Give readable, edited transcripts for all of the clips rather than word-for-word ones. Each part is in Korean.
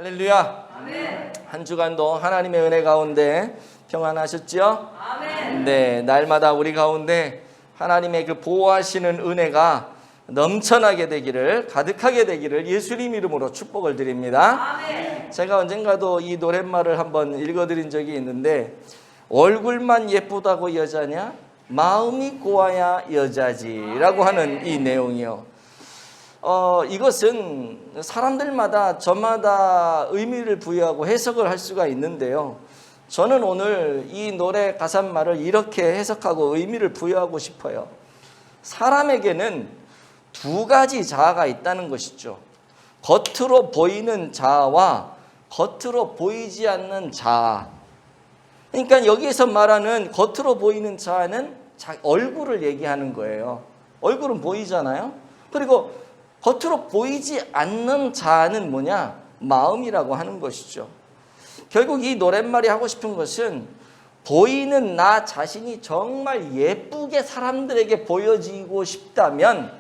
할렐루야. 아멘. 한 주간도 하나님의 은혜 가운데 평안하셨지요? 아멘. 네, 날마다 우리 가운데 하나님의 그 보호하시는 은혜가 넘쳐나게 되기를, 가득하게 되기를 예수님 이름으로 축복을 드립니다. 아멘. 제가 언젠가도 이 노랫말을 한번 읽어드린 적이 있는데, 얼굴만 예쁘다고 여자냐? 마음이 고와야 여자지라고 하는 이 내용이요. 이것은 사람들마다 저마다 의미를 부여하고 해석을 할 수가 있는데요. 저는 오늘 이 노래 가사말을 이렇게 해석하고 의미를 부여하고 싶어요. 사람에게는 두 가지 자아가 있다는 것이죠. 겉으로 보이는 자아와 겉으로 보이지 않는 자아. 그러니까 여기에서 말하는 겉으로 보이는 자아는 얼굴을 얘기하는 거예요. 얼굴은 보이잖아요. 그리고 겉으로 보이지 않는 자아는 뭐냐? 마음이라고 하는 것이죠. 결국 이 노랫말이 하고 싶은 것은 보이는 나 자신이 정말 예쁘게 사람들에게 보여지고 싶다면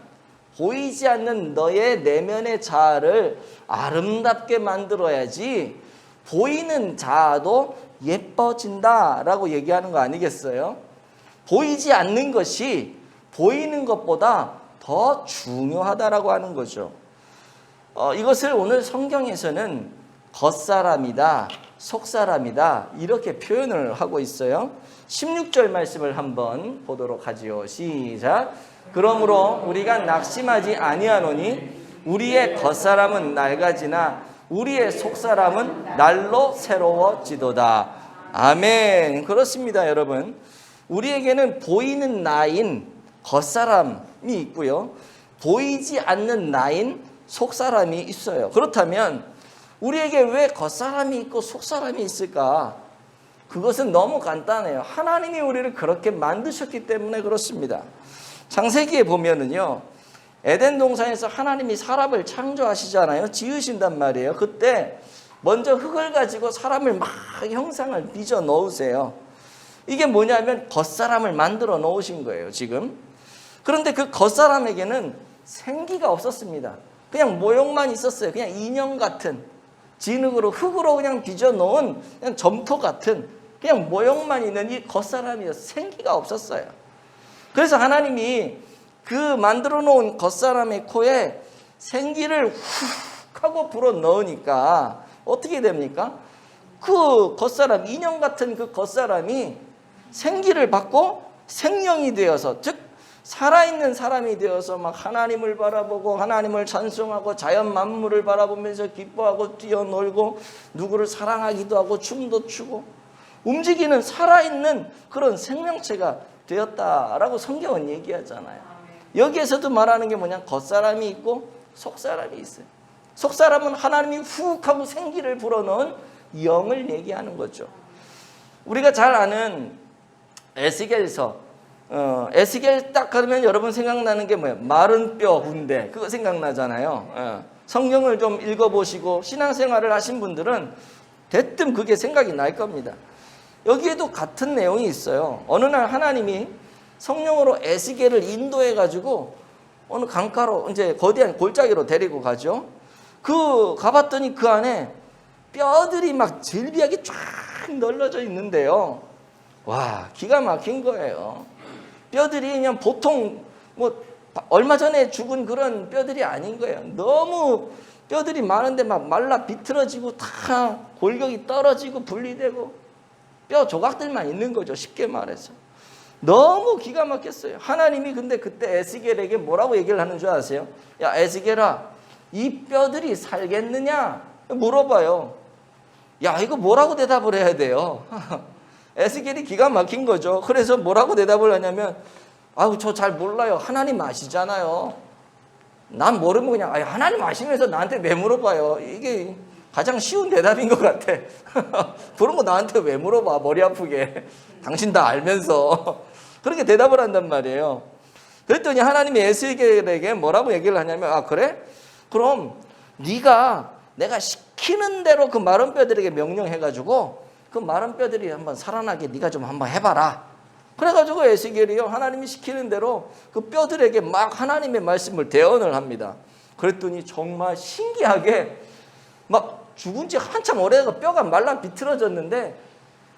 보이지 않는 너의 내면의 자아를 아름답게 만들어야지 보이는 자아도 예뻐진다라고 얘기하는 거 아니겠어요? 보이지 않는 것이 보이는 것보다 더 중요하다라고 하는 거죠. 이것을 오늘 성경에서는 겉사람이다, 속사람이다 이렇게 표현을 하고 있어요. 16절 말씀을 한번 보도록 하지요. 시작. 그러므로 우리가 낙심하지 아니하노니 우리의 겉사람은 낡아지나 우리의 속사람은 날로 새로워지도다. 아멘. 그렇습니다, 여러분. 우리에게는 보이는 나인 겉사람이 있고요, 보이지 않는 나인 속사람이 있어요. 그렇다면 우리에게 왜 겉사람이 있고 속사람이 있을까? 그것은 너무 간단해요. 하나님이 우리를 그렇게 만드셨기 때문에 그렇습니다. 창세기에 보면은요, 에덴 동산에서 하나님이 사람을 창조하시잖아요. 지으신단 말이에요. 그때 먼저 흙을 가지고 사람을 막 형상을 빚어 넣으세요. 이게 뭐냐면 겉사람을 만들어 놓으신 거예요, 지금. 그런데 그 겉사람에게는 생기가 없었습니다. 그냥 모형만 있었어요. 그냥 인형 같은, 진흙으로 흙으로 그냥 빚어 놓은 그냥 점토 같은 그냥 모형만 있는 이 겉사람이었어요. 생기가 없었어요. 그래서 하나님이 그 만들어 놓은 겉사람의 코에 생기를 훅 하고 불어 넣으니까 어떻게 됩니까? 그 겉사람, 인형 같은 그 겉사람이 생기를 받고 생명이 되어서, 즉 살아있는 사람이 되어서 막 하나님을 바라보고 하나님을 찬송하고 자연 만물을 바라보면서 기뻐하고 뛰어놀고 누구를 사랑하기도 하고 춤도 추고 움직이는 살아있는 그런 생명체가 되었다라고 성경은 얘기하잖아요. 여기에서도 말하는 게 뭐냐? 겉사람이 있고 속사람이 있어요. 속사람은 하나님이 훅 하고 생기를 불어넣은 영을 얘기하는 거죠. 우리가 잘 아는 에스겔서, 에스겔 딱 하면 여러분 생각나는 게 뭐예요? 마른 뼈 군대, 그거 생각나잖아요. 성경을 좀 읽어보시고 신앙생활을 하신 분들은 대뜸 그게 생각이 날 겁니다. 여기에도 같은 내용이 있어요. 어느 날 하나님이 성령으로 에스겔을 인도해가지고 어느 강가로, 이제 거대한 골짜기로 데리고 가죠. 가봤더니 그 안에 뼈들이 막 질비하게 쫙 널려져 있는데요. 와, 기가 막힌 거예요. 뼈들이 그냥 보통 얼마 전에 죽은 그런 뼈들이 아닌 거예요. 너무 뼈들이 많은데 막 말라 비틀어지고 다 골격이 떨어지고 분리되고 뼈 조각들만 있는 거죠. 쉽게 말해서. 너무 기가 막혔어요. 하나님이 근데 그때 에스겔에게 뭐라고 얘기를 하는 줄 아세요? 야, 에스겔아, 이 뼈들이 살겠느냐? 물어봐요. 야, 이거 뭐라고 대답을 해야 돼요? 에스겔이 기가 막힌 거죠. 그래서 뭐라고 대답을 하냐면, 아우, 저 잘 몰라요. 하나님 아시잖아요. 난 모르면 그냥, 하나님 아시면서 나한테 왜 물어봐요? 이게 가장 쉬운 대답인 것 같아. 그런 거 나한테 왜 물어봐? 머리 아프게. 당신 다 알면서. 그렇게 대답을 한단 말이에요. 그랬더니 하나님이 에스겔에게 뭐라고 얘기를 하냐면, 그래? 그럼 네가 내가 시키는 대로 그 마른 뼈들에게 명령해가지고 그 마른 뼈들이 한번 살아나게 네가 좀 한번 해봐라. 그래가지고 에스겔이요, 하나님이 시키는 대로 그 뼈들에게 막 하나님의 말씀을 대언을 합니다. 그랬더니 정말 신기하게 막 죽은 지 한참 오래가 뼈가 말라 비틀어졌는데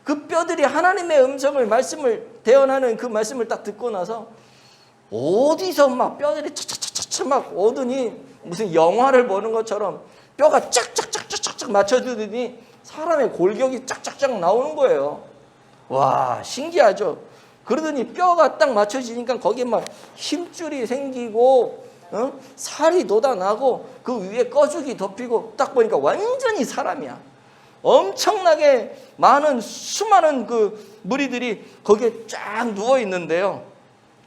그 뼈들이 하나님의 음성을 말씀을 대언하는 그 말씀을 딱 듣고 나서 어디서 막 뼈들이 차차차차 막 오더니 무슨 영화를 보는 것처럼 뼈가 쫙쫙쫙쫙쫙 맞춰주더니 사람의 골격이 쫙쫙쫙 나오는 거예요. 와, 신기하죠. 그러더니 뼈가 딱 맞춰지니까 거기에 막 힘줄이 생기고 살이 돋아나고 그 위에 꺼죽이 덮이고 딱 보니까 완전히 사람이야. 엄청나게 많은 수많은 그 무리들이 거기에 쫙 누워 있는데요.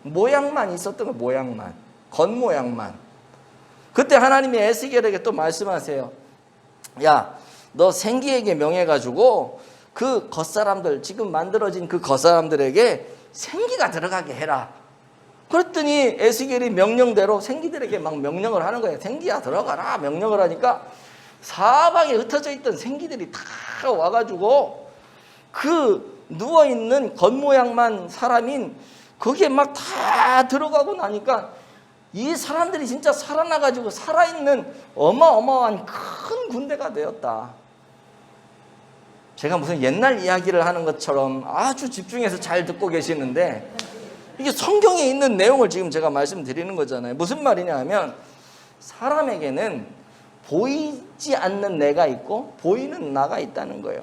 모양만 있었던 거, 모양만, 겉모양만. 그때 하나님이 에스겔에게 또 말씀하세요. 야, 너 생기에게 명해가지고 그 겉사람들, 지금 만들어진 그 겉사람들에게 생기가 들어가게 해라. 그랬더니 에스겔이 명령대로 생기들에게 막 명령을 하는 거예요. 생기야 들어가라 명령을 하니까 사방에 흩어져 있던 생기들이 다 와가지고 그 누워있는 겉모양만 사람인 거기에 막 다 들어가고 나니까 이 사람들이 진짜 살아나가지고 살아있는 어마어마한 큰 군대가 되었다. 제가 무슨 옛날 이야기를 하는 것처럼 아주 집중해서 잘 듣고 계시는데 이게 성경에 있는 내용을 지금 제가 말씀드리는 거잖아요. 무슨 말이냐 하면 사람에게는 보이지 않는 내가 있고 보이는 나가 있다는 거예요.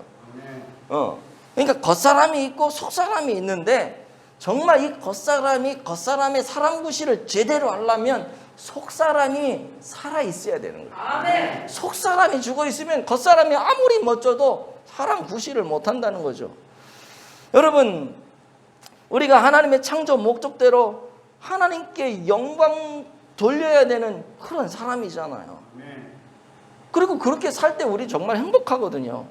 그러니까 겉사람이 있고 속사람이 있는데 정말 이 겉사람의 사람 구실을 제대로 하려면 속사람이 살아있어야 되는 거예요. 속사람이 죽어있으면 겉사람이 아무리 멋져도 사람 구실을 못한다는 거죠. 여러분, 우리가 하나님의 창조 목적대로 하나님께 영광 돌려야 되는 그런 사람이잖아요. 그리고 그렇게 살 때 우리 정말 행복하거든요.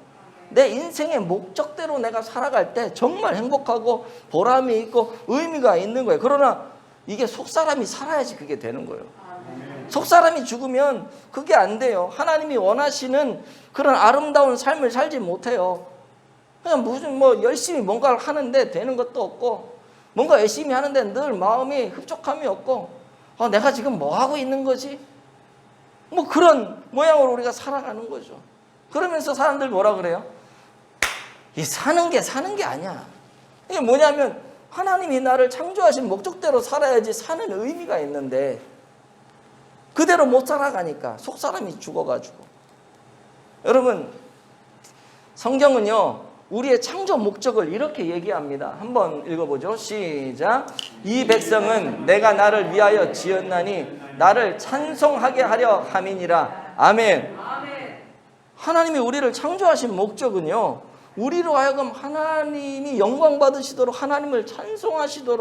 내 인생의 목적대로 내가 살아갈 때 정말 행복하고 보람이 있고 의미가 있는 거예요. 그러나 이게 속사람이 살아야지 그게 되는 거예요. 속사람이 죽으면 그게 안 돼요. 하나님이 원하시는 그런 아름다운 삶을 살지 못해요. 그냥 무슨 열심히 뭔가를 하는데 되는 것도 없고 뭔가 열심히 하는데 늘 마음이 흡족함이 없고 내가 지금 뭐 하고 있는 거지? 그런 모양으로 우리가 살아가는 거죠. 그러면서 사람들 뭐라 그래요? 이 사는 게 아니야. 이게 뭐냐면 하나님이 나를 창조하신 목적대로 살아야지 사는 의미가 있는데 그대로 못 살아가니까 속사람이 죽어가지고. 여러분, 성경은요 우리의 창조 목적을 이렇게 얘기합니다. 한번 읽어보죠. 시작. 이 백성은 내가 나를 위하여 지었나니 나를 찬송하게 하려 함이니라. 아멘. 하나님이 우리를 창조하신 목적은요 우리로 하여금 하나님이 영광 받으시도록 하나님을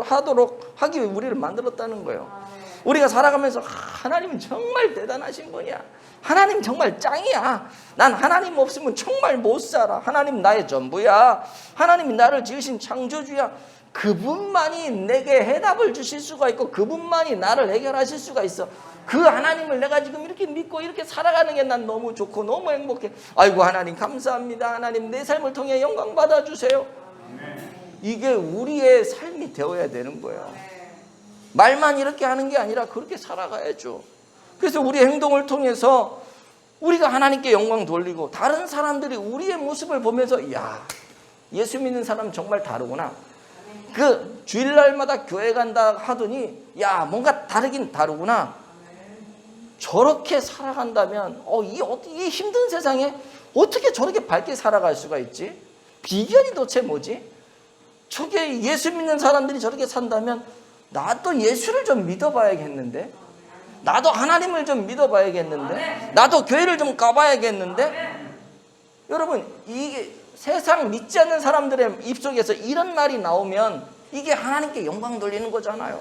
하도록 하기 위해 우리를 만들었다는 거예요. 우리가 살아가면서 하나님은 정말 대단하신 분이야. 하나님 정말 짱이야. 난 하나님 없으면 정말 못 살아. 하나님 나의 전부야. 하나님이 나를 지으신 창조주야. 그분만이 내게 해답을 주실 수가 있고 그분만이 나를 해결하실 수가 있어. 그 하나님을 내가 지금 이렇게 믿고 이렇게 살아가는 게 난 너무 좋고 너무 행복해. 아이고 하나님 감사합니다. 하나님 내 삶을 통해 영광 받아주세요. 이게 우리의 삶이 되어야 되는 거예요. 말만 이렇게 하는 게 아니라 그렇게 살아가야죠. 그래서 우리의 행동을 통해서 우리가 하나님께 영광 돌리고 다른 사람들이 우리의 모습을 보면서 야, 예수 믿는 사람 정말 다르구나. 그 주일날마다 교회 간다 하더니 야, 뭔가 다르긴 다르구나. 저렇게 살아간다면 이 힘든 세상에 어떻게 저렇게 밝게 살아갈 수가 있지? 비결이 도대체 뭐지? 저게 예수 믿는 사람들이 저렇게 산다면 나도 예수를 좀 믿어봐야겠는데, 나도 하나님을 좀 믿어봐야겠는데, 나도 교회를 좀 가봐야겠는데. 여러분, 이게 세상 믿지 않는 사람들의 입속에서 이런 말이 나오면 이게 하나님께 영광 돌리는 거잖아요.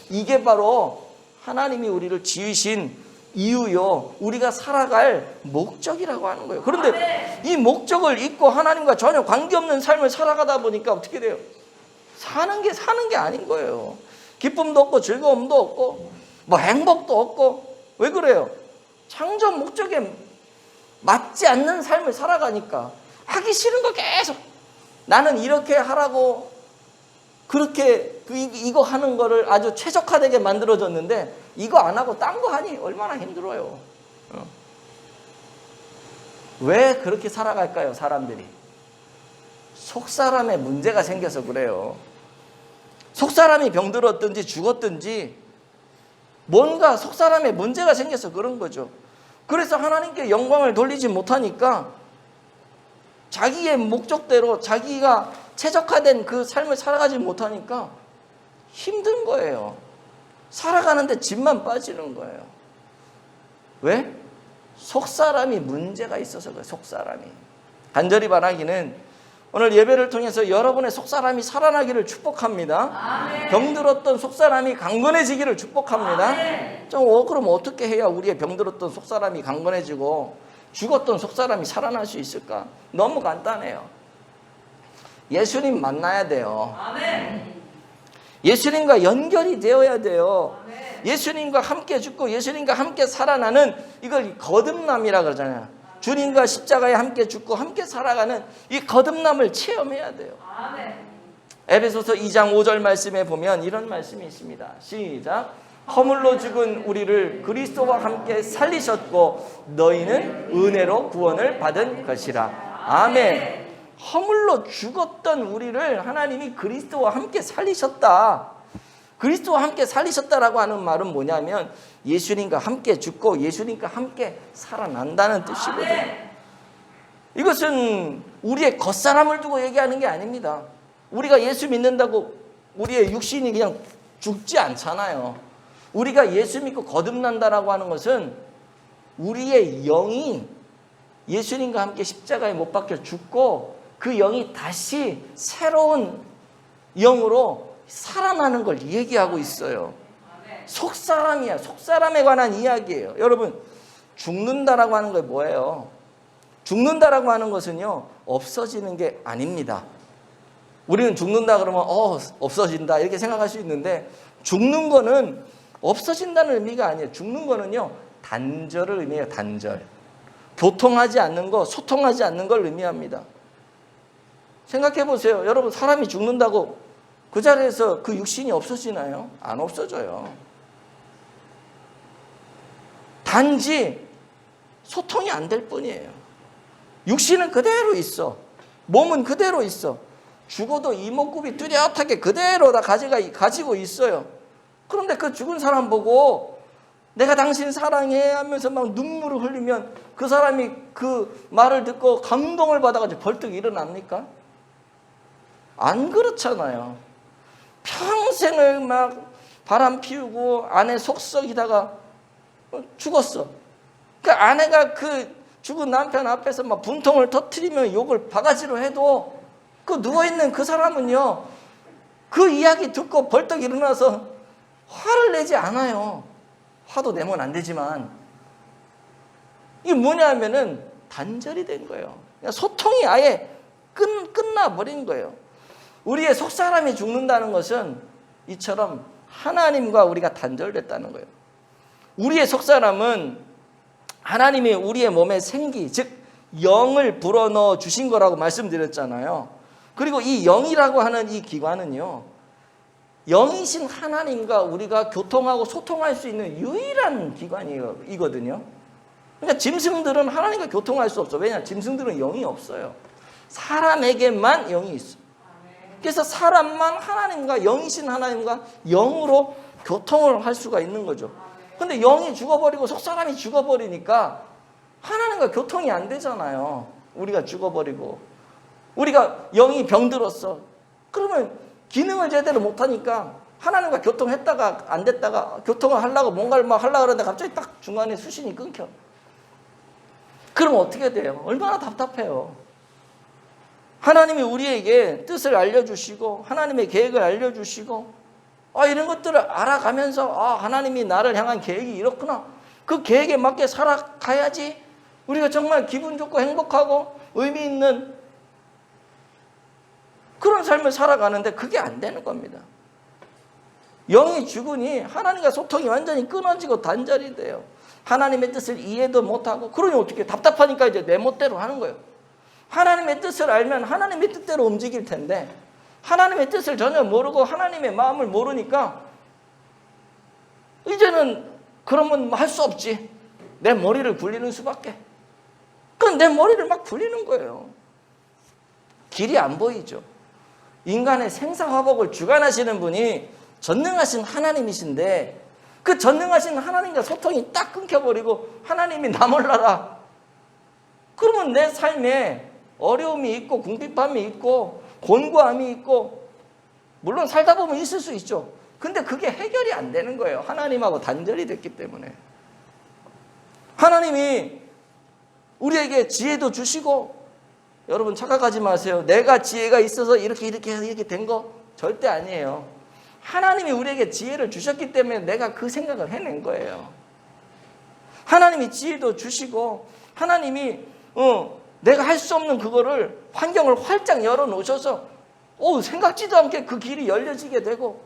이게 바로 하나님이 우리를 지으신 이유요, 우리가 살아갈 목적이라고 하는 거예요. 그런데 이 목적을 잊고 하나님과 전혀 관계없는 삶을 살아가다 보니까 어떻게 돼요? 사는 게 아닌 거예요. 기쁨도 없고 즐거움도 없고 행복도 없고. 왜 그래요? 창조 목적에 맞지 않는 삶을 살아가니까 하기 싫은 거 계속 나는 이렇게 하라고 그렇게 이거 하는 거를 아주 최적화되게 만들어줬는데 이거 안 하고 딴 거 하니 얼마나 힘들어요. 왜 그렇게 살아갈까요, 사람들이? 속사람에 문제가 생겨서 그래요. 속사람이 병들었든지 죽었든지 뭔가 속사람에 문제가 생겨서 그런 거죠. 그래서 하나님께 영광을 돌리지 못하니까 자기의 목적대로 자기가 최적화된 그 삶을 살아가지 못하니까 힘든 거예요. 살아가는데 짐만 빠지는 거예요. 왜? 속사람이 문제가 있어서 그래요. 속사람이. 간절히 바라기는 오늘 예배를 통해서 여러분의 속사람이 살아나기를 축복합니다. 아멘. 병들었던 속사람이 강건해지기를 축복합니다. 아멘. 그럼 어떻게 해야 우리의 병들었던 속사람이 강건해지고 죽었던 속사람이 살아날 수 있을까? 너무 간단해요. 예수님 만나야 돼요. 아멘. 예수님과 연결이 되어야 돼요. 아멘. 예수님과 함께 죽고 예수님과 함께 살아나는 이걸 거듭남이라 그러잖아요. 주님과 십자가에 함께 죽고 함께 살아가는 이 거듭남을 체험해야 돼요. 아멘. 에베소서 2장 5절 말씀에 보면 이런 말씀이 있습니다. 시작. 허물로 죽은 우리를 그리스도와 함께 살리셨고 너희는 은혜로 구원을 받은 것이라. 아멘. 허물로 죽었던 우리를 하나님이 그리스도와 함께 살리셨다. 그리스도와 함께 살리셨다라고 하는 말은 뭐냐면 예수님과 함께 죽고 예수님과 함께 살아난다는 뜻이거든요. 이것은 우리의 겉사람을 두고 얘기하는 게 아닙니다. 우리가 예수 믿는다고 우리의 육신이 그냥 죽지 않잖아요. 우리가 예수 믿고 거듭난다라고 하는 것은 우리의 영이 예수님과 함께 십자가에 못 박혀 죽고 그 영이 다시 새로운 영으로 살아나는 걸 얘기하고 있어요. 속사람이야. 속사람에 관한 이야기예요. 여러분, 죽는다라고 하는 게 뭐예요? 죽는다라고 하는 것은요, 없어지는 게 아닙니다. 우리는 죽는다 그러면 없어진다 이렇게 생각할 수 있는데 죽는 거는 없어진다는 의미가 아니에요. 죽는 거는요, 단절을 의미해요. 단절. 교통하지 않는 거, 소통하지 않는 걸 의미합니다. 생각해 보세요. 여러분, 사람이 죽는다고 그 자리에서 그 육신이 없어지나요? 안 없어져요. 단지 소통이 안 될 뿐이에요. 육신은 그대로 있어. 몸은 그대로 있어. 죽어도 이목구비 뚜렷하게 그대로 다 가지고 있어요. 그런데 그 죽은 사람 보고 내가 당신 사랑해 하면서 막 눈물을 흘리면 그 사람이 그 말을 듣고 감동을 받아가지고 벌떡 일어납니까? 안 그렇잖아요. 평생을 막 바람 피우고 아내 속썩이다가 죽었어. 그 아내가 그 죽은 남편 앞에서 막 분통을 터뜨리며 욕을 바가지로 해도 그 누워있는 그 사람은요, 그 이야기 듣고 벌떡 일어나서 화를 내지 않아요. 화도 내면 안 되지만 이게 뭐냐면은 단절이 된 거예요. 소통이 아예 끝나버린 거예요. 우리의 속사람이 죽는다는 것은 이처럼 하나님과 우리가 단절됐다는 거예요. 우리의 속사람은 하나님이 우리의 몸에 생기, 즉 영을 불어넣어 주신 거라고 말씀드렸잖아요. 그리고 이 영이라고 하는 이 기관은요, 영이신 하나님과 우리가 교통하고 소통할 수 있는 유일한 기관이거든요. 그러니까 짐승들은 하나님과 교통할 수 없어. 왜냐? 짐승들은 영이 없어요. 사람에게만 영이 있어. 그래서 사람만 하나님과 영이신 하나님과 영으로 교통을 할 수가 있는 거죠. 근데 영이 죽어버리고 속사람이 죽어버리니까 하나님과 교통이 안 되잖아요. 우리가 죽어버리고 우리가 영이 병들었어. 그러면 기능을 제대로 못하니까 하나님과 교통했다가 안 됐다가 교통을 하려고 뭔가를 막 하려고 그러는데 갑자기 딱 중간에 수신이 끊겨. 그럼 어떻게 돼요? 얼마나 답답해요. 하나님이 우리에게 뜻을 알려주시고 하나님의 계획을 알려주시고 이런 것들을 알아가면서 하나님이 나를 향한 계획이 이렇구나. 그 계획에 맞게 살아가야지 우리가 정말 기분 좋고 행복하고 의미 있는 그런 삶을 살아가는데 그게 안 되는 겁니다. 영이 죽으니 하나님과 소통이 완전히 끊어지고 단절이 돼요. 하나님의 뜻을 이해도 못하고 그러니 어떻게 답답하니까 이제 내 멋대로 하는 거예요. 하나님의 뜻을 알면 하나님의 뜻대로 움직일 텐데 하나님의 뜻을 전혀 모르고 하나님의 마음을 모르니까 이제는 그러면 할 수 없지. 내 머리를 굴리는 수밖에. 그건 내 머리를 막 굴리는 거예요. 길이 안 보이죠. 인간의 생사화복을 주관하시는 분이 전능하신 하나님이신데 그 전능하신 하나님과 소통이 딱 끊겨버리고 하나님이 나 몰라라. 그러면 내 삶에 어려움이 있고 궁핍함이 있고 곤고함이 있고 물론 살다 보면 있을 수 있죠. 근데 그게 해결이 안 되는 거예요. 하나님하고 단절이 됐기 때문에. 하나님이 우리에게 지혜도 주시고 여러분 착각하지 마세요. 내가 지혜가 있어서 이렇게 된 거 절대 아니에요. 하나님이 우리에게 지혜를 주셨기 때문에 내가 그 생각을 해낸 거예요. 하나님이 지혜도 주시고 하나님이 내가 할 수 없는 그거를 환경을 활짝 열어놓으셔서 생각지도 않게 그 길이 열려지게 되고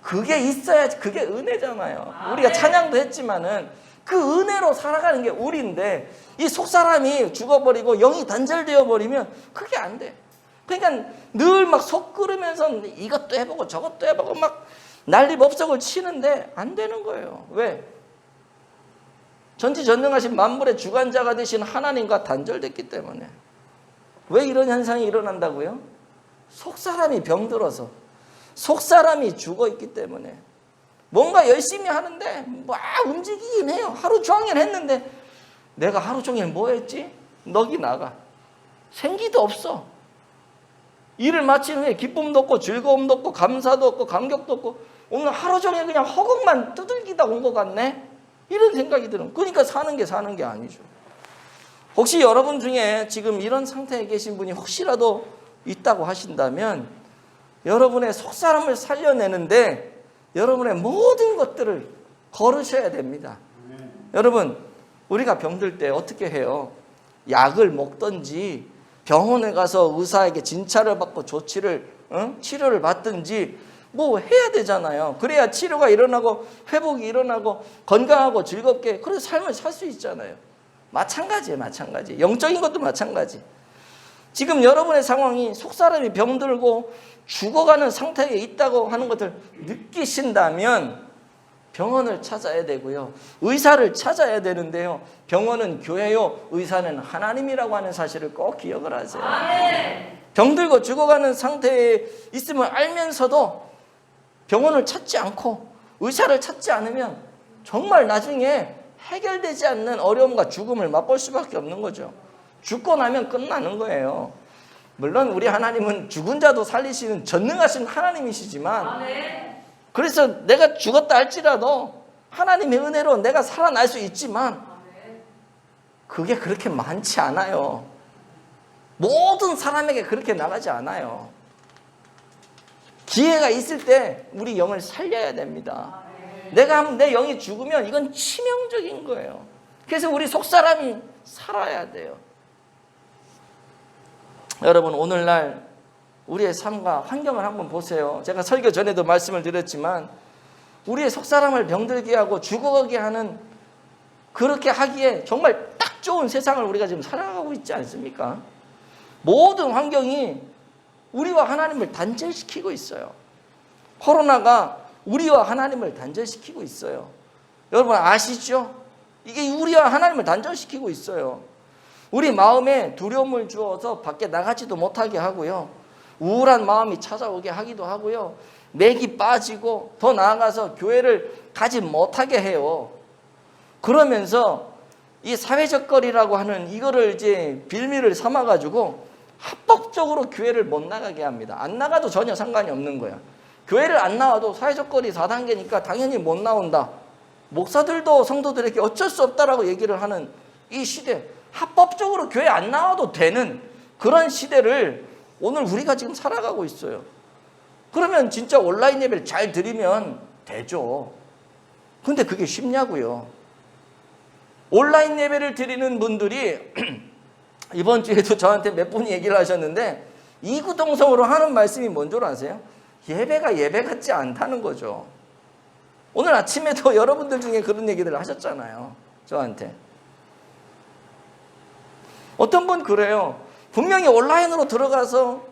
그게 있어야지 그게 은혜잖아요. 우리가 찬양도 했지만은 그 은혜로 살아가는 게 우리인데 이 속사람이 죽어버리고 영이 단절되어 버리면 그게 안 돼. 그러니까 늘 막 속 끓으면서 이것도 해보고 저것도 해보고 막 난리법석을 치는데 안 되는 거예요. 왜? 전지전능하신 만물의 주관자가 되신 하나님과 단절됐기 때문에. 왜 이런 현상이 일어난다고요? 속사람이 병들어서 속사람이 죽어있기 때문에. 뭔가 열심히 하는데 막 움직이긴 해요. 하루 종일 했는데 내가 하루 종일 뭐 했지? 넋이 나가. 생기도 없어. 일을 마친 후에 기쁨도 없고 즐거움도 없고 감사도 없고 감격도 없고 오늘 하루 종일 그냥 허공만 두들기다 온 것 같네? 이런 생각이 들어요. 그러니까 사는 게 아니죠. 혹시 여러분 중에 지금 이런 상태에 계신 분이 혹시라도 있다고 하신다면 여러분의 속사람을 살려내는데 여러분의 모든 것들을 걸으셔야 됩니다. 여러분 우리가 병들 때 어떻게 해요? 약을 먹든지 병원에 가서 의사에게 진찰을 받고 치료를 받든지 뭐 해야 되잖아요. 그래야 치료가 일어나고 회복이 일어나고 건강하고 즐겁게 그런 삶을 살 수 있잖아요. 마찬가지예요. 마찬가지. 영적인 것도 마찬가지. 지금 여러분의 상황이 속사람이 병들고 죽어가는 상태에 있다고 하는 것을 느끼신다면 병원을 찾아야 되고요. 의사를 찾아야 되는데요. 병원은 교회요. 의사는 하나님이라고 하는 사실을 꼭 기억을 하세요. 병들고 죽어가는 상태에 있음을 알면서도 병원을 찾지 않고 의사를 찾지 않으면 정말 나중에 해결되지 않는 어려움과 죽음을 맛볼 수밖에 없는 거죠. 죽고 나면 끝나는 거예요. 물론 우리 하나님은 죽은 자도 살리시는 전능하신 하나님이시지만 그래서 내가 죽었다 할지라도 하나님의 은혜로 내가 살아날 수 있지만 그게 그렇게 많지 않아요. 모든 사람에게 그렇게 나가지 않아요. 기회가 있을 때 우리 영을 살려야 됩니다. 내 영이 죽으면 이건 치명적인 거예요. 그래서 우리 속사람이 살아야 돼요. 여러분 오늘날 우리의 삶과 환경을 한번 보세요. 제가 설교 전에도 말씀을 드렸지만 우리의 속사람을 병들게 하고 죽어가게 하는 그렇게 하기에 정말 딱 좋은 세상을 우리가 지금 살아가고 있지 않습니까? 모든 환경이 우리와 하나님을 단절시키고 있어요. 코로나가 우리와 하나님을 단절시키고 있어요. 여러분 아시죠? 이게 우리와 하나님을 단절시키고 있어요. 우리 마음에 두려움을 주어서 밖에 나가지도 못하게 하고요. 우울한 마음이 찾아오게 하기도 하고요. 맥이 빠지고 더 나아가서 교회를 가지 못하게 해요. 그러면서 이 사회적 거리라고 하는 이거를 이제 빌미를 삼아가지고 합법적으로 교회를 못 나가게 합니다. 안 나가도 전혀 상관이 없는 거야. 교회를 안 나와도 사회적 거리 4단계니까 당연히 못 나온다. 목사들도 성도들에게 어쩔 수 없다라고 얘기를 하는 이 시대, 합법적으로 교회 안 나와도 되는 그런 시대를 오늘 우리가 지금 살아가고 있어요. 그러면 진짜 온라인 예배를 잘 드리면 되죠. 근데 그게 쉽냐고요. 온라인 예배를 드리는 분들이 이번 주에도 저한테 몇 분이 얘기를 하셨는데 이구동성으로 하는 말씀이 뭔 줄 아세요? 예배가 예배 같지 않다는 거죠. 오늘 아침에도 여러분들 중에 그런 얘기들을 하셨잖아요. 저한테. 어떤 분 그래요. 분명히 온라인으로 들어가서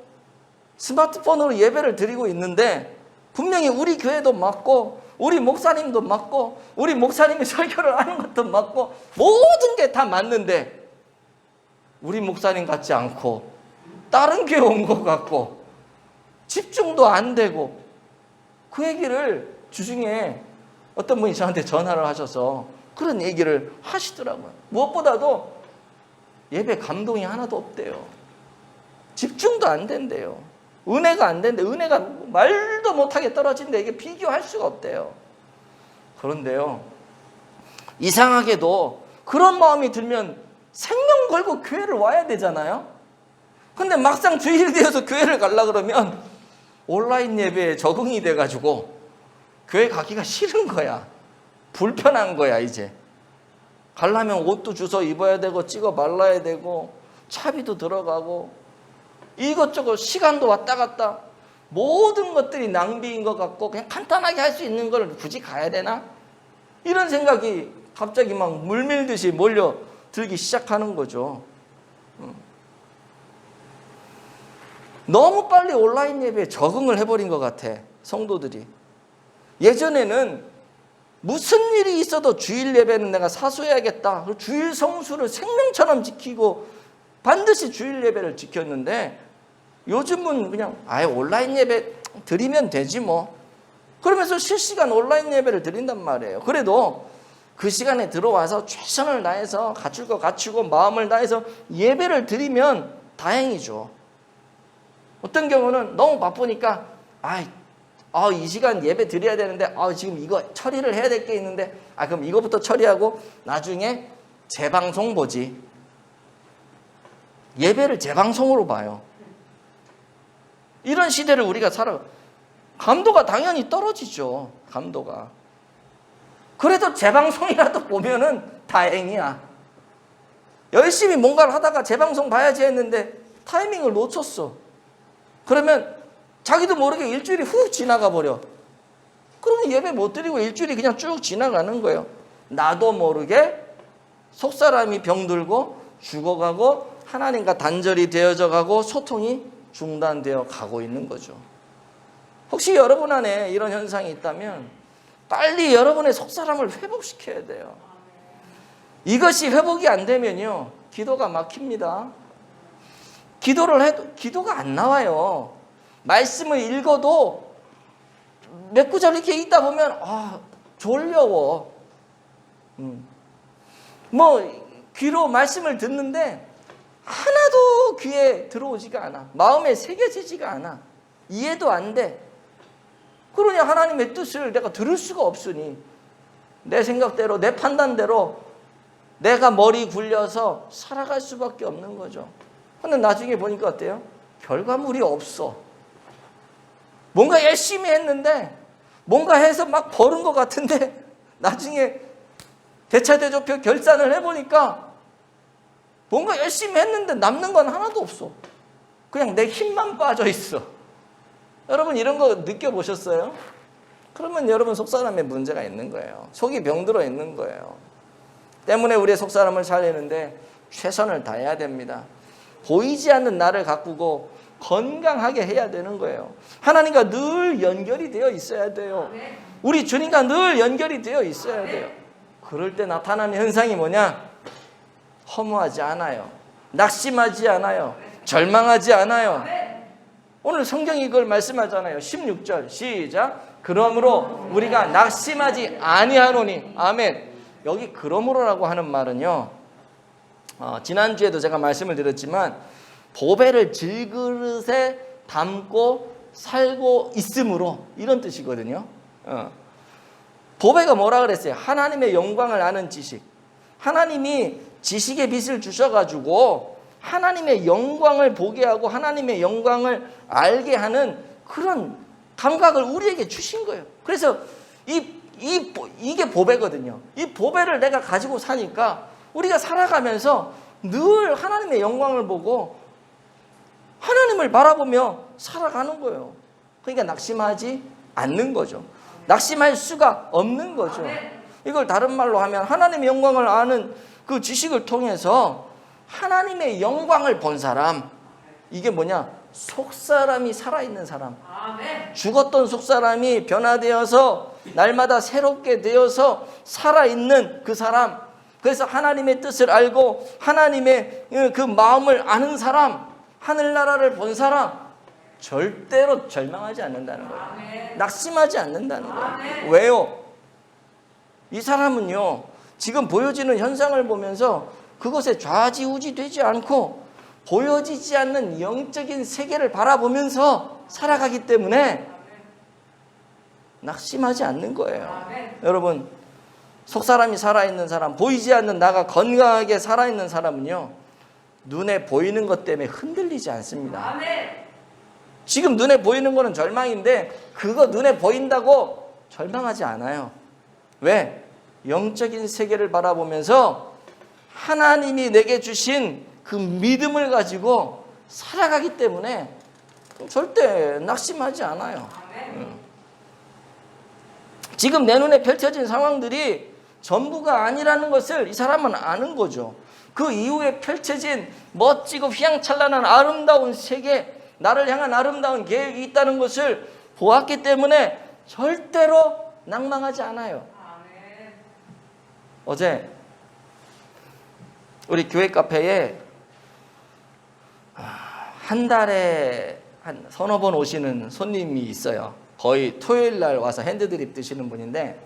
스마트폰으로 예배를 드리고 있는데 분명히 우리 교회도 맞고 우리 목사님도 맞고 우리 목사님이 설교를 하는 것도 맞고 모든 게 다 맞는데 우리 목사님 같지 않고 다른 교회 온 것 같고 집중도 안 되고, 그 얘기를 주중에 어떤 분이 저한테 전화를 하셔서 그런 얘기를 하시더라고요. 무엇보다도 예배 감동이 하나도 없대요. 집중도 안 된대요. 은혜가 안 된대. 은혜가 말도 못하게 떨어진대. 이게 비교할 수가 없대요. 그런데요, 이상하게도 그런 마음이 들면 생명 걸고 교회를 와야 되잖아요. 근데 막상 주일이 되어서 교회를 가려고 그러면 온라인 예배에 적응이 돼가지고 교회 가기가 싫은 거야. 불편한 거야. 이제 가려면 옷도 주워 입어야 되고 찍어 말라야 되고 차비도 들어가고 이것저것 시간도 왔다 갔다, 모든 것들이 낭비인 것 같고 그냥 간단하게 할 수 있는 걸 굳이 가야 되나? 이런 생각이 갑자기 막 물밀듯이 몰려들기 시작하는 거죠. 너무 빨리 온라인 예배에 적응을 해버린 것 같아, 성도들이. 예전에는 무슨 일이 있어도 주일 예배는 내가 사수해야겠다, 주일 성수를 생명처럼 지키고 반드시 주일 예배를 지켰는데, 요즘은 그냥 아예 온라인 예배 드리면 되지 뭐, 그러면서 실시간 온라인 예배를 드린단 말이에요. 그래도 그 시간에 들어와서 최선을 다해서 갖출 거 갖추고 마음을 다해서 예배를 드리면 다행이죠. 어떤 경우는 너무 바쁘니까 이 시간 예배 드려야 되는데 지금 이거 처리를 해야 될 게 있는데 그럼 이거부터 처리하고 나중에 재방송 보지. 예배를 재방송으로 봐요. 이런 시대를 우리가 살아. 감도가 당연히 떨어지죠. 감도가. 그래도 재방송이라도 보면은 다행이야. 열심히 뭔가를 하다가 재방송 봐야지 했는데 타이밍을 놓쳤어. 그러면 자기도 모르게 일주일이 훅 지나가 버려. 그러면 예배 못 드리고 일주일이 그냥 쭉 지나가는 거예요. 나도 모르게 속사람이 병들고 죽어가고 하나님과 단절이 되어져 가고 소통이 중단되어 가고 있는 거죠. 혹시 여러분 안에 이런 현상이 있다면 빨리 여러분의 속사람을 회복시켜야 돼요. 이것이 회복이 안 되면요, 기도가 막힙니다. 기도를 해도 기도가 안 나와요. 말씀을 읽어도 몇 구절 이렇게 읽다 보면 졸려워. 귀로 말씀을 듣는데 하나도 귀에 들어오지가 않아. 마음에 새겨지지가 않아. 이해도 안 돼. 그러니 하나님의 뜻을 내가 들을 수가 없으니 내 생각대로, 내 판단대로 내가 머리 굴려서 살아갈 수밖에 없는 거죠. 근데 나중에 보니까 어때요? 결과물이 없어. 뭔가 열심히 했는데 뭔가 해서 막 버는 것 같은데 나중에 대차대조표 결산을 해보니까 뭔가 열심히 했는데 남는 건 하나도 없어. 그냥 내 힘만 빠져 있어. 여러분 이런 거 느껴보셨어요? 그러면 여러분 속사람에 문제가 있는 거예요. 속이 병들어 있는 거예요. 때문에 우리의 속사람을 살리는데 최선을 다해야 됩니다. 보이지 않는 나를 가꾸고 건강하게 해야 되는 거예요. 하나님과 늘 연결이 되어 있어야 돼요. 우리 주님과 늘 연결이 되어 있어야 돼요. 그럴 때 나타나는 현상이 뭐냐? 허무하지 않아요. 낙심하지 않아요. 절망하지 않아요. 오늘 성경이 이걸 말씀하잖아요. 16절 시작. 그러므로 우리가 낙심하지 아니하노니. 아멘. 여기 그러므로라고 하는 말은요, 지난주에도 제가 말씀을 드렸지만 보배를 질그릇에 담고 살고 있으므로, 이런 뜻이거든요. 보배가 뭐라 그랬어요? 하나님의 영광을 아는 지식. 하나님이 지식의 빛을 주셔가지고 하나님의 영광을 보게 하고 하나님의 영광을 알게 하는 그런 감각을 우리에게 주신 거예요. 그래서 이게 보배거든요. 이 보배를 내가 가지고 사니까 우리가 살아가면서 늘 하나님의 영광을 보고 하나님을 바라보며 살아가는 거예요. 그러니까 낙심하지 않는 거죠. 낙심할 수가 없는 거죠. 이걸 다른 말로 하면 하나님의 영광을 아는 그 지식을 통해서 하나님의 영광을 본 사람, 이게 뭐냐? 속사람이 살아있는 사람. 죽었던 속사람이 변화되어서 날마다 새롭게 되어서 살아있는 그 사람, 그래서 하나님의 뜻을 알고 하나님의 그 마음을 아는 사람, 하늘나라를 본 사람 절대로 절망하지 않는다는 거예요. 낙심하지 않는다는 거예요. 왜요? 이 사람은요, 지금 보여지는 현상을 보면서 그것에 좌지우지 되지 않고 보여지지 않는 영적인 세계를 바라보면서 살아가기 때문에 낙심하지 않는 거예요. 여러분, 속사람이 살아있는 사람, 보이지 않는 나가 건강하게 살아있는 사람은요, 눈에 보이는 것 때문에 흔들리지 않습니다. 지금 눈에 보이는 거는 절망인데 그거 눈에 보인다고 절망하지 않아요. 왜? 영적인 세계를 바라보면서 하나님이 내게 주신 그 믿음을 가지고 살아가기 때문에 절대 낙심하지 않아요. 지금 내 눈에 펼쳐진 상황들이 전부가 아니라는 것을 이 사람은 아는 거죠. 그 이후에 펼쳐진 멋지고 휘황찬란한 아름다운 세계, 나를 향한 아름다운 계획이 있다는 것을 보았기 때문에 절대로 낭망하지 않아요. 어제 우리 교회 카페에 한 달에 한 서너 번 오시는 손님이 있어요. 거의 토요일 날 와서 핸드드립 드시는 분인데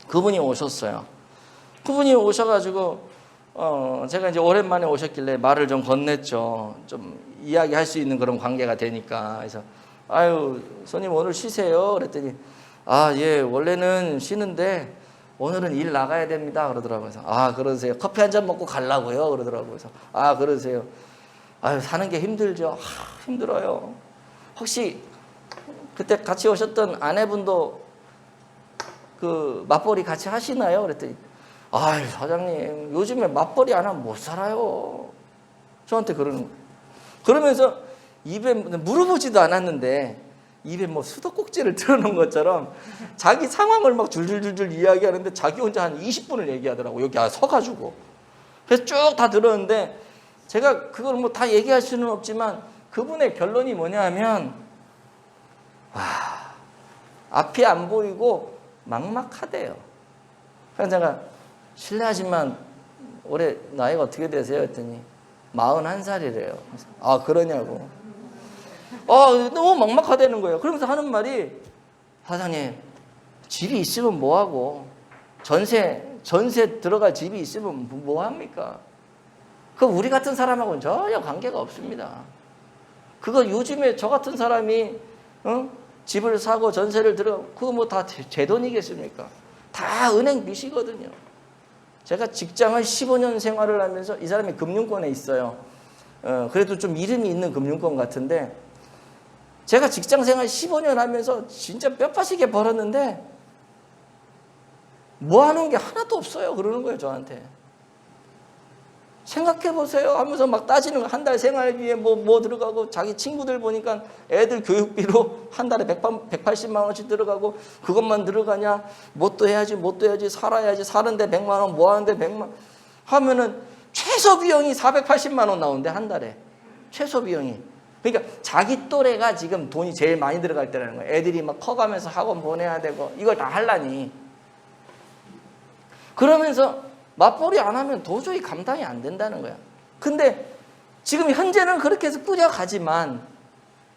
그분이 오셨어요. 그분이 오셔가지고 제가 이제 오랜만에 오셨길래 말을 좀 건넸죠. 좀 이야기할 수 있는 그런 관계가 되니까. 그래서 아유 손님 오늘 쉬세요. 그랬더니 아 예 원래는 쉬는데 오늘은 일 나가야 됩니다. 그러더라고요. 그래서 아 그러세요. 커피 한 잔 먹고 가려고요. 그러더라고요. 그래서 아 그러세요. 아유 사는 게 힘들죠. 힘들어요. 혹시 그때 같이 오셨던 아내분도 그 맞벌이 같이 하시나요? 그랬더니 아유 사장님 요즘에 맞벌이 안 하면 못 살아요. 저한테 그러는 거예요. 그러면서 입에 물어보지도 않았는데 입에 뭐 수도꼭지를 틀어놓은 것처럼 자기 상황을 막 줄줄줄줄 이야기하는데 자기 혼자 한 20분을 얘기하더라고. 여기 서가지고. 그래서 쭉 다 들었는데 제가 그걸 뭐 다 얘기할 수는 없지만 그분의 결론이 뭐냐 하면 와 앞이 안 보이고 막막하대요. 그래서 제가 실례하지만 올해 나이가 어떻게 되세요? 했더니 41살이래요. 아 그러냐고. 너무 막막하다는 거예요. 그러면서 하는 말이 사장님 집이 있으면 뭐하고 전세 들어갈 집이 있으면 뭐합니까? 그 우리 같은 사람하고는 전혀 관계가 없습니다. 그거 요즘에 저 같은 사람이 집을 사고 전세를 들어 그거 뭐 다 제 돈이겠습니까? 다 은행 빚이거든요. 제가 직장을 15년 생활을 하면서 이 사람이 금융권에 있어요. 그래도 좀 이름이 있는 금융권 같은데 제가 직장 생활 15년 하면서 진짜 뼈 빠지게 벌었는데 뭐 하는 게 하나도 없어요. 그러는 거예요, 저한테. 생각해 보세요 하면서 막 따지는 거. 한 달 생활비에 뭐 들어가고 자기 친구들 보니까 애들 교육비로 한 달에 180만 원씩 들어가고 그것만 들어가냐 뭣도 해야지 살아야지 사는데 100만 원 뭐 하는데 100만 원 하면은 최소 비용이 480만 원 나오는데 한 달에 최소 비용이. 그러니까 자기 또래가 지금 돈이 제일 많이 들어갈 때라는 거예요. 애들이 막 커가면서 학원 보내야 되고 이걸 다 하려니. 그러면서 맞벌이 안 하면 도저히 감당이 안 된다는 거야. 근데 지금 현재는 그렇게 해서 꾸려가지만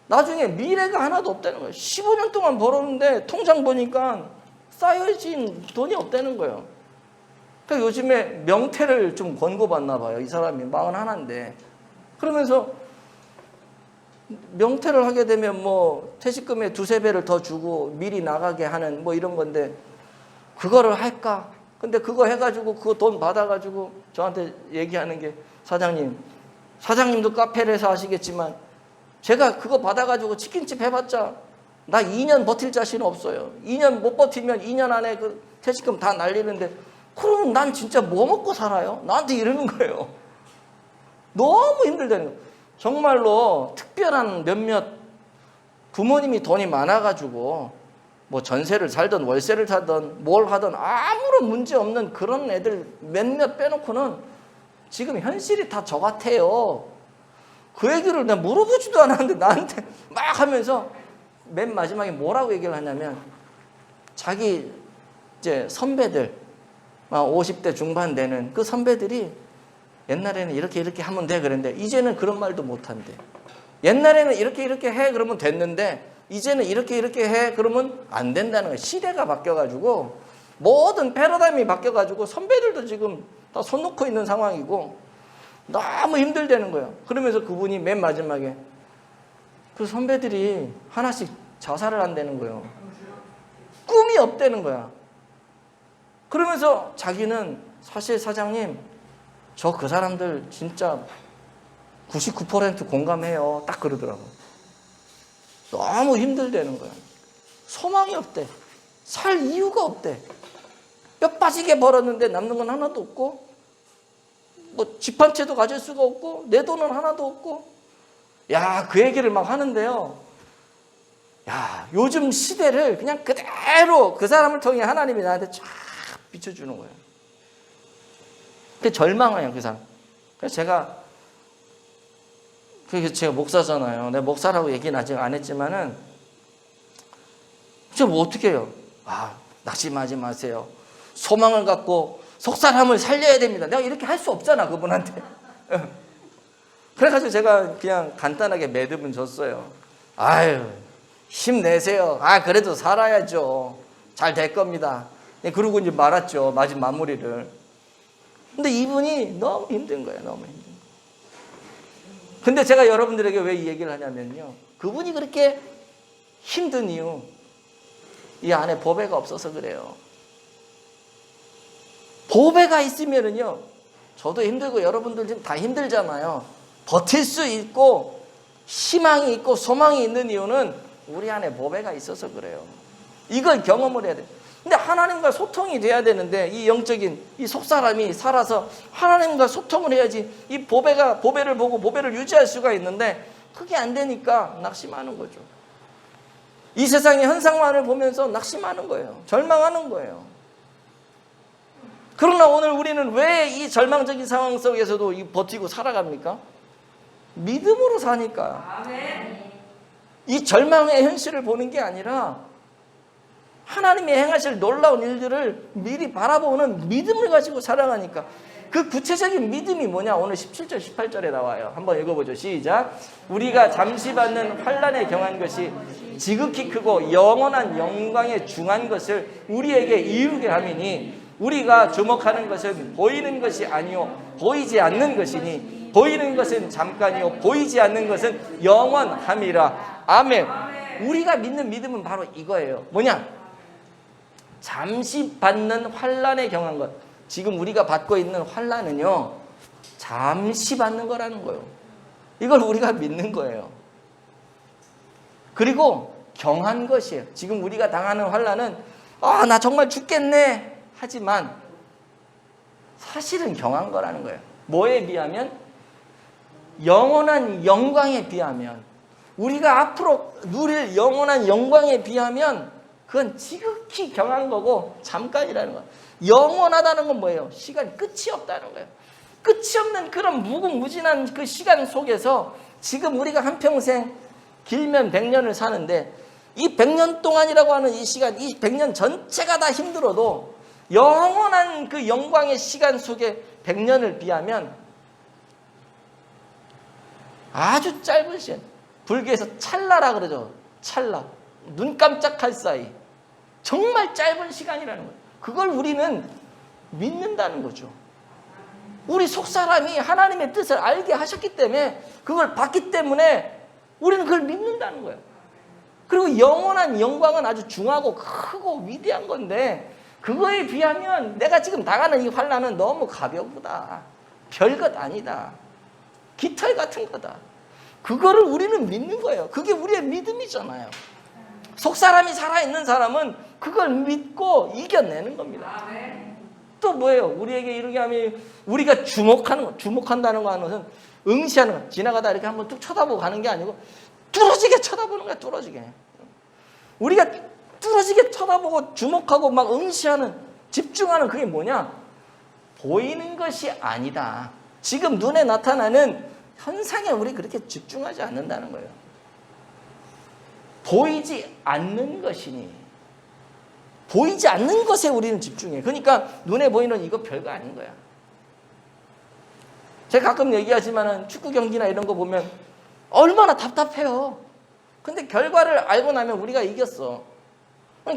나중에 미래가 하나도 없다는 거예요. 15년 동안 벌었는데 통장 보니까 쌓여진 돈이 없다는 거예요. 그러니까 요즘에 명퇴를 좀 권고받나 봐요. 이 사람이 41인데. 그러면서 명퇴를 하게 되면 뭐 퇴직금의 2-3배를 더 주고 미리 나가게 하는 뭐 이런 건데 그거를 할까? 근데 그거 해가지고 그거 돈 받아가지고 저한테 얘기하는 게 사장님도 카페를 해서 아시겠지만 제가 그거 받아가지고 치킨집 해봤자 나 2년 버틸 자신 없어요. 2년 못 버티면 2년 안에 그 퇴직금 다 날리는데 그러면 난 진짜 뭐 먹고 살아요? 나한테 이러는 거예요. 너무 힘들다는 거예요. 정말로 특별한 몇몇 부모님이 돈이 많아가지고 뭐 전세를 살든 월세를 살든 뭘 하든 아무런 문제 없는 그런 애들 몇몇 빼놓고는 지금 현실이 다 저 같아요. 그 얘기를 내가 물어보지도 않았는데 나한테 막 하면서 맨 마지막에 뭐라고 얘기를 하냐면 자기 이제 선배들 막 50대 중반 되는 그 선배들이 옛날에는 이렇게 하면 돼 그랬는데 이제는 그런 말도 못 한대. 옛날에는 이렇게 해 그러면 됐는데 이제는 이렇게 해 그러면 안 된다는 거예요. 시대가 바뀌어가지고 모든 패러다임이 바뀌어가지고 선배들도 지금 다 손 놓고 있는 상황이고 너무 힘들다는 거예요. 그러면서 그분이 맨 마지막에 그 선배들이 하나씩 자살을 한다는 거예요. 꿈이 없다는 거야. 그러면서 자기는 사실 사장님 저 그 사람들 진짜 99% 공감해요. 딱 그러더라고. 너무 힘들다는 거야. 소망이 없대. 살 이유가 없대. 뼈 빠지게 벌었는데 남는 건 하나도 없고 뭐 집 한 채도 가질 수가 없고 내 돈은 하나도 없고 야, 그 얘기를 막 하는데요. 야, 요즘 시대를 그냥 그대로 그 사람을 통해 하나님이 나한테 쫙 비춰주는 거예요. 그 절망해요, 그 사람. 그래서 제가 목사잖아요. 내가 목사라고 얘기는 아직 안 했지만은, 저 뭐 어떻게 해요? 아, 낙심하지 마세요. 소망을 갖고 속사람을 살려야 됩니다. 내가 이렇게 할 수 없잖아, 그분한테. 그래가지고 제가 그냥 간단하게 매듭은 줬어요. 아유, 힘내세요. 아, 그래도 살아야죠. 잘 될 겁니다. 그러고 이제 말았죠. 마무리를. 근데 이분이 너무 힘든 거예요. 너무 힘든 거예요. 근데 제가 여러분들에게 왜 이 얘기를 하냐면요. 그분이 그렇게 힘든 이유, 이 안에 보배가 없어서 그래요. 보배가 있으면은요, 저도 힘들고 여러분들 지금 다 힘들잖아요. 버틸 수 있고 희망이 있고 소망이 있는 이유는 우리 안에 보배가 있어서 그래요. 이걸 경험을 해야 돼요. 근데 하나님과 소통이 돼야 되는데 이 영적인 이 속사람이 살아서 하나님과 소통을 해야지 이 보배를 보고 보배를 유지할 수가 있는데 그게 안 되니까 낙심하는 거죠. 이 세상의 현상만을 보면서 낙심하는 거예요. 절망하는 거예요. 그러나 오늘 우리는 왜 이 절망적인 상황 속에서도 버티고 살아갑니까? 믿음으로 사니까. 이 절망의 현실을 보는 게 아니라 하나님이 행하실 놀라운 일들을 미리 바라보는 믿음을 가지고 살아가니까. 그 구체적인 믿음이 뭐냐? 오늘 17절 18절에 나와요. 한번 읽어보죠. 시작. 우리가 잠시 받는 환난에 경한 것이 지극히 크고 영원한 영광에 중한 것을 우리에게 이루게 함이니 우리가 주목하는 것은 보이는 것이 아니요 보이지 않는 것이니 보이는 것은 잠깐이요 보이지 않는 것은 영원함이라. 아멘. 우리가 믿는 믿음은 바로 이거예요. 뭐냐? 잠시 받는 환난에 경한 것. 지금 우리가 받고 있는 환난은요, 잠시 받는 거라는 거예요. 이걸 우리가 믿는 거예요. 그리고 경한 것이에요. 지금 우리가 당하는 환난은 나 정말 죽겠네 하지만 사실은 경한 거라는 거예요. 뭐에 비하면? 영원한 영광에 비하면, 우리가 앞으로 누릴 영원한 영광에 비하면 그건 지극히 경한 거고 잠깐이라는 거예요. 영원하다는 건 뭐예요? 시간 끝이 없다는 거예요. 끝이 없는 그런 무궁무진한 그 시간 속에서 지금 우리가 한평생 길면 100년을 사는데 이 100년 동안이라고 하는 이 시간, 이 100년 전체가 다 힘들어도 영원한 그 영광의 시간 속에 100년을 비하면 아주 짧은 시간, 불교에서 찰나라 그러죠. 찰나, 눈 깜짝할 사이, 정말 짧은 시간이라는 거예요. 그걸 우리는 믿는다는 거죠. 우리 속사람이 하나님의 뜻을 알게 하셨기 때문에, 그걸 봤기 때문에 우리는 그걸 믿는다는 거예요. 그리고 영원한 영광은 아주 중하고 크고 위대한 건데 그거에 비하면 내가 지금 당하는 이 환난은 너무 가벼우다, 별것 아니다, 깃털 같은 거다. 그거를 우리는 믿는 거예요. 그게 우리의 믿음이잖아요. 속사람이 살아있는 사람은 그걸 믿고 이겨내는 겁니다. 또 뭐예요? 우리에게 이렇게 하면 우리가 주목한다는 거 하는 것은 응시하는 거. 지나가다 이렇게 한번 뚝 쳐다보고 가는 게 아니고 뚫어지게 쳐다보는 거야. 뚫어지게. 우리가 뚫어지게 쳐다보고 주목하고 막 응시하는, 집중하는 그게 뭐냐? 보이는 것이 아니다. 지금 눈에 나타나는 현상에 우리 그렇게 집중하지 않는다는 거예요. 보이지 않는 것이니, 보이지 않는 것에 우리는 집중해. 그러니까 눈에 보이는 이거 별거 아닌 거야. 제가 가끔 얘기하지만은 축구 경기나 이런 거 보면 얼마나 답답해요. 근데 결과를 알고 나면 우리가 이겼어.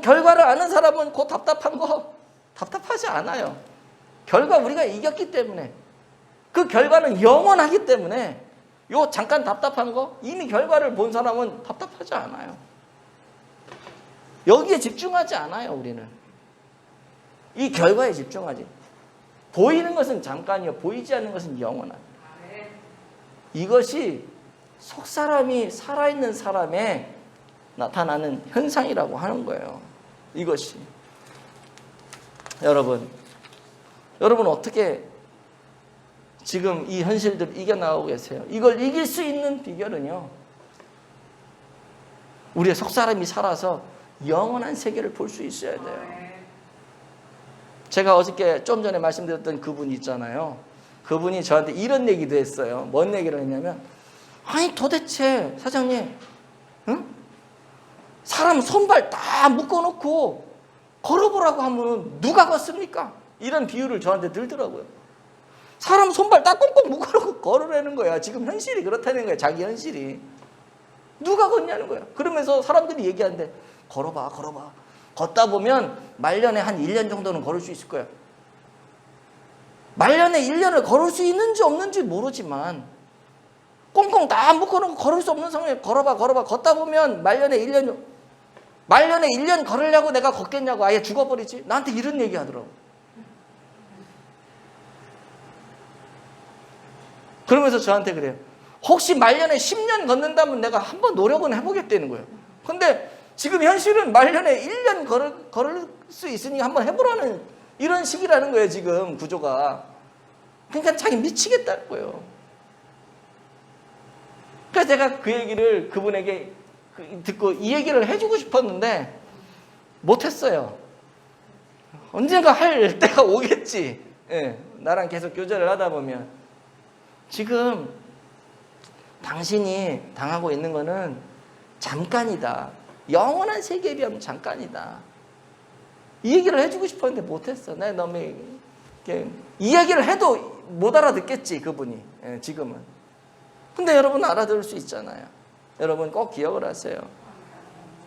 결과를 아는 사람은 그 답답한 거 답답하지 않아요. 결과 우리가 이겼기 때문에, 그 결과는 영원하기 때문에 요 잠깐 답답한 거 이미 결과를 본 사람은 답답하지 않아요. 여기에 집중하지 않아요. 우리는 이 결과에 집중하지. 보이는 것은 잠깐이요, 보이지 않는 것은 영원한. 이것이 속사람이 살아있는 사람에 나타나는 현상이라고 하는 거예요. 이것이. 여러분 어떻게 지금 이 현실들을 이겨나가고 계세요? 이걸 이길 수 있는 비결은요, 우리의 속사람이 살아서 영원한 세계를 볼 수 있어야 돼요. 제가 어저께 좀 전에 말씀드렸던 그분이 있잖아요. 그분이 저한테 이런 얘기도 했어요. 뭔 얘기를 했냐면, 아니 도대체 사장님, 응? 사람 손발 다 묶어놓고 걸어보라고 하면 누가 걷습니까? 이런 비유를 저한테 들더라고요. 사람 손발 딱 꽁꽁 묶어놓고 걸으라는 거야. 지금 현실이 그렇다는 거야. 자기 현실이. 누가 걷냐는 거야. 그러면서 사람들이 얘기하는데, 걸어봐. 걷다 보면 말년에 한 1년 정도는 걸을 수 있을 거야. 말년에 1년을 걸을 수 있는지 없는지 모르지만 꽁꽁 다 묶어놓고 걸을 수 없는 상황에 걸어봐. 걷다 보면 말년에 1년 걸으려고 내가 걷겠냐고, 아예 죽어버리지. 나한테 이런 얘기 하더라고. 그러면서 저한테 그래요. 혹시 말년에 10년 걷는다면 내가 한번 노력은 해보겠다는 거예요. 근데 지금 현실은 말년에 1년 걸을 수 있으니 한번 해보라는 이런 식이라는 거예요. 지금 구조가. 그러니까 자기 미치겠다는 거예요. 그래서 제가 그 얘기를 그분에게 듣고 이 얘기를 해주고 싶었는데 못했어요. 언젠가 할 때가 오겠지. 예, 나랑 계속 교제를 하다 보면. 지금 당신이 당하고 있는 거는 잠깐이다. 영원한 세계에 비하면 잠깐이다. 이 얘기를 해주고 싶었는데 못했어. 내가 너무 이 얘기를 해도 못 알아듣겠지, 그분이. 예, 지금은. 근데 여러분 알아들을 수 있잖아요. 여러분 꼭 기억을 하세요.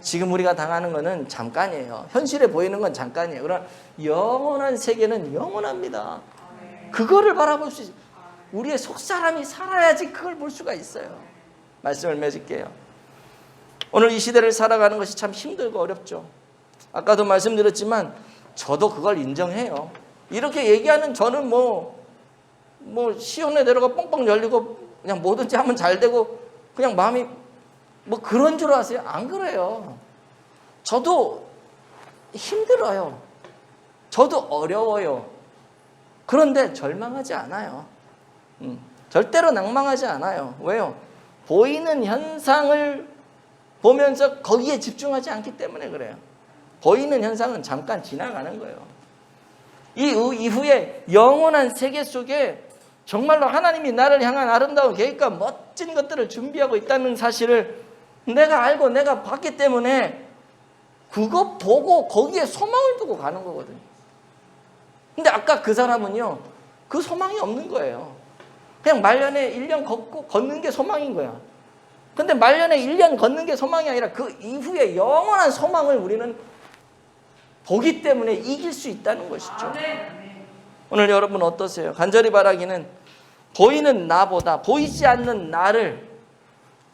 지금 우리가 당하는 거는 잠깐이에요. 현실에 보이는 건 잠깐이에요. 그러나 영원한 세계는 영원합니다. 그거를 바라볼 수 있어요. 우리의 속사람이 살아야지 그걸 볼 수가 있어요. 말씀을 맺을게요. 오늘 이 시대를 살아가는 것이 참 힘들고 어렵죠. 아까도 말씀드렸지만 저도 그걸 인정해요. 이렇게 얘기하는 저는 뭐 시원해 내려가 뻥뻥 열리고 그냥 뭐든지 하면 잘 되고 그냥 마음이 뭐 그런 줄 아세요? 안 그래요. 저도 힘들어요. 저도 어려워요. 그런데 절망하지 않아요. 절대로 낭망하지 않아요. 왜요? 보이는 현상을 보면서 거기에 집중하지 않기 때문에 그래요. 보이는 현상은 잠깐 지나가는 거예요. 이 이후에 영원한 세계 속에 정말로 하나님이 나를 향한 아름다운 계획과 멋진 것들을 준비하고 있다는 사실을 내가 알고 내가 봤기 때문에 그거 보고 거기에 소망을 두고 가는 거거든요. 근데 아까 그 사람은요, 그 소망이 없는 거예요. 그냥 말년에 1년 걷는 게 소망인 거야. 근데 말년에 1년 걷는 게 소망이 아니라 그 이후에 영원한 소망을 우리는 보기 때문에 이길 수 있다는 것이죠. 오늘 여러분 어떠세요? 간절히 바라기는 보이는 나보다, 보이지 않는 나를,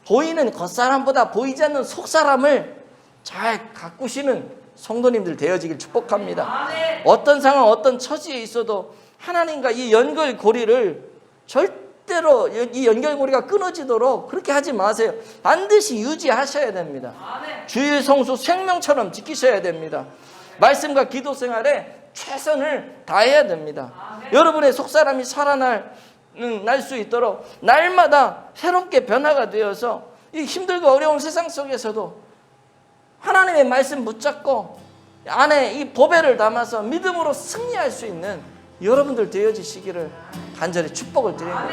보이는 겉사람보다 보이지 않는 속사람을 잘 가꾸시는 성도님들 되어지길 축복합니다. 어떤 상황, 어떤 처지에 있어도 하나님과 이 연결고리를 절대로, 이 연결고리가 끊어지도록 그렇게 하지 마세요. 반드시 유지하셔야 됩니다. 주일 성수 생명처럼 지키셔야 됩니다. 말씀과 기도 생활에 최선을 다해야 됩니다. 여러분의 속사람이 살아날 수 있도록 날마다 새롭게 변화가 되어서 이 힘들고 어려운 세상 속에서도 하나님의 말씀 붙잡고 안에 이 보배를 담아서 믿음으로 승리할 수 있는 여러분들 되어지시기를 간절히 축복을 드립니다.